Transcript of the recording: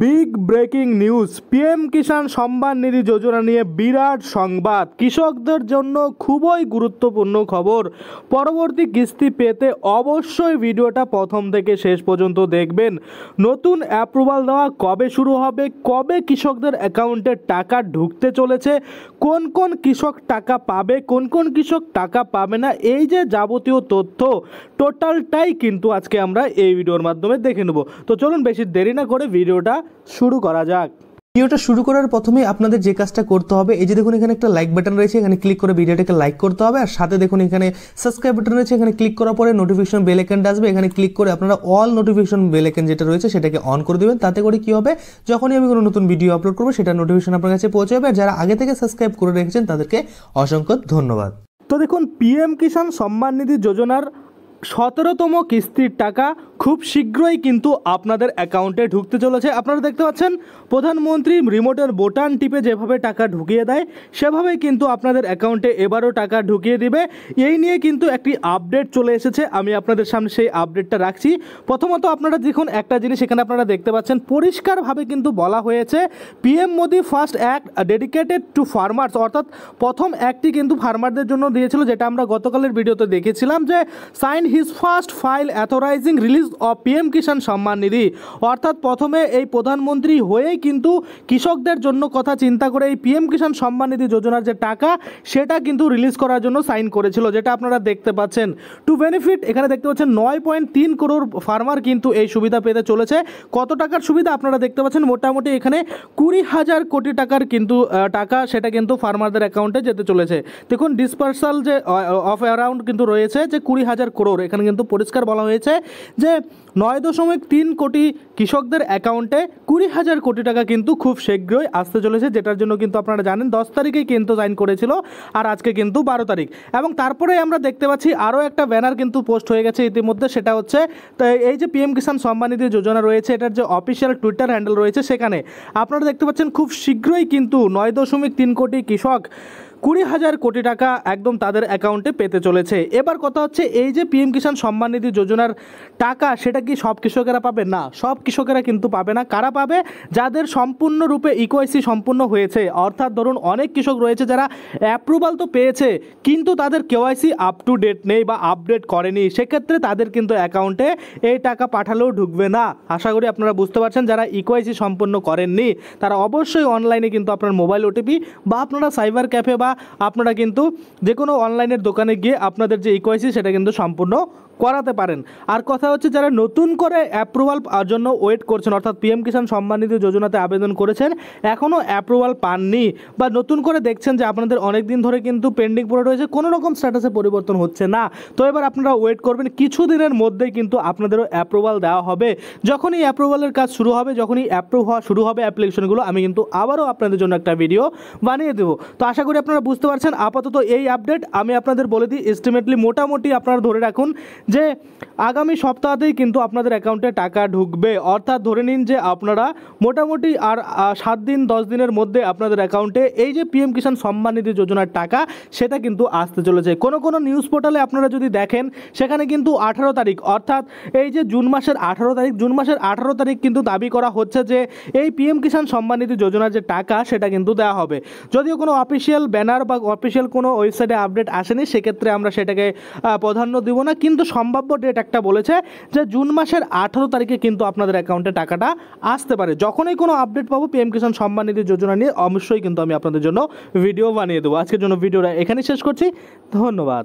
Big breaking news, PM Kisan Samman নিধি যোজনা নিয়ে বিরাট সংবাদ। কৃষকদের জন্য খুবই গুরুত্বপূর্ণ খবর। পরবর্তী কিস্তি পেতে অবশ্যই ভিডিওটা প্রথম থেকে শেষ পর্যন্ত দেখবেন। নতুন অ্যাপ্রুভাল দেওয়া কবে শুরু হবে, কবে কৃষকদের অ্যাকাউন্টে টাকা ঢুকতে চলেছে, কোন কোন কৃষক টাকা পাবে, কোন কোন কৃষক টাকা পাবে না, এই যে যাবতীয় তথ্য টোটালটাই কিন্তু আজকে আমরা এই ভিডিওর মাধ্যমে দেখে নেব। তো চলুন বেশি দেরি না করে ভিডিওটা শুরু করা যাক। ভিডিওটা শুরু করার প্রথমে আপনাদের যে কাজটা করতে হবে, এই যে দেখুন এখানে একটা লাইক বাটন রয়েছে, এখানে ক্লিক করে ভিডিওটাকে লাইক করতে হবে। আর সাথে দেখুন এখানে সাবস্ক্রাইব বাটন রয়েছে, এখানে ক্লিক করার পরে নোটিফিকেশন বেল আইকনটা আসবে, এখানে ক্লিক করে আপনারা অল নোটিফিকেশন বেল আইকন যেটা রয়েছে সেটাকে অন করে দেবেন। তাতে করে কি হবে, যখনই আমি কোনো নতুন ভিডিও আপলোড করবো সেটা নোটিফিকেশন আপনার কাছে পৌঁছে যাবে। আর যারা আগে থেকে সাবস্ক্রাইব করে রেখেছেন তাদেরকে অসংখ্য ধন্যবাদ। তো দেখুন, পিএম কিষাণ সম্মান নিধি যোজনার 17তম কিস্তির টাকা খুব শীঘ্রই কিন্তু আপনাদের অ্যাকাউন্টে ঢুকতে চলেছে। আপনারা দেখতে পাচ্ছেন প্রধানমন্ত্রী রিমোটের বোতাম টিপে যেভাবে টাকা ঢুকিয়ে দেয় সেভাবেই কিন্তু আপনাদের অ্যাকাউন্টে এবারও টাকা ঢুকিয়ে দিবে। এই নিয়ে কিন্তু একটি আপডেট চলে এসেছে, আমি আপনাদের সামনে সেই আপডেটটা রাখছি। প্রথমত আপনারা দেখুন একটা জিনিস এখানে আপনারা দেখতে পাচ্ছেন, পরিষ্কারভাবে কিন্তু বলা হয়েছে PM Modi first act dedicated to farmers, অর্থাৎ প্রথম অ্যাক্টটি কিন্তু ফার্মারদের জন্য দিয়েছিল, যেটা আমরা গতকালের ভিডিওতে দেখেছিলাম যে sign his first file authorising release of PM Kisan Samman Nidhi. অর্থাৎ প্রথমে এই প্রধানমন্ত্রী হয়েই কিন্তু কৃষকদের জন্য কথা চিন্তা করে এই পিএম কিষাণ সম্মান নিধি যোজনার যে টাকা সেটা কিন্তু রিলিজ করার জন্য সাইন করেছিল, যেটা আপনারা দেখতে পাচ্ছেন। টু বেনিফিট, এখানে দেখতে পাচ্ছেন 9.3 করোড় ফার্মার কিন্তু এই সুবিধা পেতে চলেছে। কত টাকার সুবিধা আপনারা দেখতে পাচ্ছেন, মোটামুটি এখানে 20,000 কোটি টাকার কিন্তু টাকা সেটা কিন্তু ফার্মারদের অ্যাকাউন্টে যেতে চলেছে। দেখুন ডিসপার্সাল যে অফ অ্যারাউন্ড কিন্তু রয়েছে যে 20,000 করোড়, এখানে কিন্তু পরিষ্কার বলা হয়েছে যে 9.3 কোটি কৃষকদের অ্যাকাউন্টে 20,000 কোটি টাকা কিন্তু খুব শীঘ্রই আসতে চলেছে, যেটার জন্য কিন্তু আপনারা জানেন 10 তারিখেই কিন্তু সাইন করেছিল, আর আজকে কিন্তু 12 তারিখ। এবং তারপরে আমরা দেখতে পাচ্ছি আরও একটা ব্যানার কিন্তু পোস্ট হয়ে গেছে ইতিমধ্যে, সেটা হচ্ছে এই যে পিএম কিষাণ সম্মান নিধি যোজনা রয়েছে এটার যে অফিসিয়াল টুইটার হ্যান্ডেল রয়েছে সেখানে আপনারা দেখতে পাচ্ছেন খুব শীঘ্রই কিন্তু 9.3 কোটি কৃষক 20,000 কোটি টাকা একদম তাদের অ্যাকাউন্টে পেতে চলেছে। এবার কথা হচ্ছে এই যে পিএম কিষাণ সম্মান নিধি যোজনার টাকা সেটা কি সব কৃষকেরা পাবে? না, সব কৃষকেরা কিন্তু পাবে না। কারা পাবে? যাদের সম্পূর্ণরূপে ইকেওয়াইসি সম্পূর্ণ হয়েছে, অর্থাৎ ধরুন অনেক কৃষক রয়েছে যারা অ্যাপ্রুভাল তো পেয়েছে কিন্তু তাদের কেওয়াইসি আপ টু ডেট নেই বা আপডেট করেনি, সেক্ষেত্রে তাদের কিন্তু অ্যাকাউন্টে এই টাকা পাঠালেও ঢুকবে না। আশা করি আপনারা বুঝতে পারছেন, যারা ইকেওয়াইসি সম্পূর্ণ করেননি তারা অবশ্যই অনলাইনে কিন্তু আপনার মোবাইল ওটিপি বা আপনারা সাইবার ক্যাফে বা আপনারা কিন্তু যে কোনো অনলাইনের দোকানে গিয়ে আপনাদের যে ইকেওয়াইসি সেটা কিন্তু সম্পূর্ণ করাতে পারেন। আর কথা হচ্ছে যারা নতুন করে অ্যাপ্রুভাল জন্য ওয়েট করছেন, অর্থাৎ পিএম কিষাণ সম্মান নিধি যোজনাতে আবেদন করেছেন এখনও অ্যাপ্রুভাল পাননি বা নতুন করে দেখছেন যে আপনাদের অনেক দিন ধরে কিন্তু পেন্ডিং পড়ে রয়েছে, কোনো রকম স্ট্যাটাসে পরিবর্তন হচ্ছে না, তো এবার আপনারা ওয়েট করবেন, কিছু দিনের মধ্যেই কিন্তু আপনাদেরও অ্যাপ্রুভাল দেওয়া হবে। যখনই অ্যাপ্রুভালের কাজ শুরু হবে, যখনই অ্যাপ্রুভ হওয়া শুরু হবে অ্যাপ্লিকেশনগুলো, আমি কিন্তু আবারও আপনাদের জন্য একটা ভিডিও বানিয়ে দেবো। তো আশা করি আপনারা বুঝতে পারছেন। আপাতত এই আপডেট আমি আপনাদের বলে দিই, এস্টিমেটলি মোটামুটি আপনারা ধরে রাখুন যে আগামী সপ্তাহতেই কিন্তু আপনাদের অ্যাকাউন্টে টাকা ঢুকবে। অর্থাৎ ধরে নিন যে আপনারা মোটামুটি আর 7 দিন 10 দিনের মধ্যে আপনাদের অ্যাকাউন্টে এই যে পিএম কিষাণ সম্মান নিধি যোজনার টাকা সেটা কিন্তু আসতে চলেছে। কোনো নিউজ পোর্টালে আপনারা যদি দেখেন সেখানে কিন্তু 18 তারিখ, অর্থাৎ এই যে জুন মাসের 18 তারিখ কিন্তু দাবি করা হচ্ছে যে এই পিএম কিষাণ সম্মান নিধি যোজনার যে টাকা সেটা কিন্তু দেওয়া হবে। যদিও কোনো অফিসিয়াল ব্যানার বা অফিসিয়াল কোনো ওয়েবসাইটে আপডেট আসেনি, সেক্ষেত্রে আমরা সেটাকে প্রাধান্য দিব না, কিন্তু সম্ভাব্য ডেট একটা বলেছে যে জুন মাসের 18 তারিখে কিন্তু আপনাদের অ্যাকাউন্টে টাকাটা আসতে পারে। যখনই কোনো আপডেট পাবো পিএম কিষাণ সম্মান নিধি যোজনা নিয়ে অবশ্যই কিন্তু আমি আপনাদের জন্য ভিডিও বানিয়ে দেবো। আজকের জন্য ভিডিওটা এখানেই শেষ করছি, ধন্যবাদ।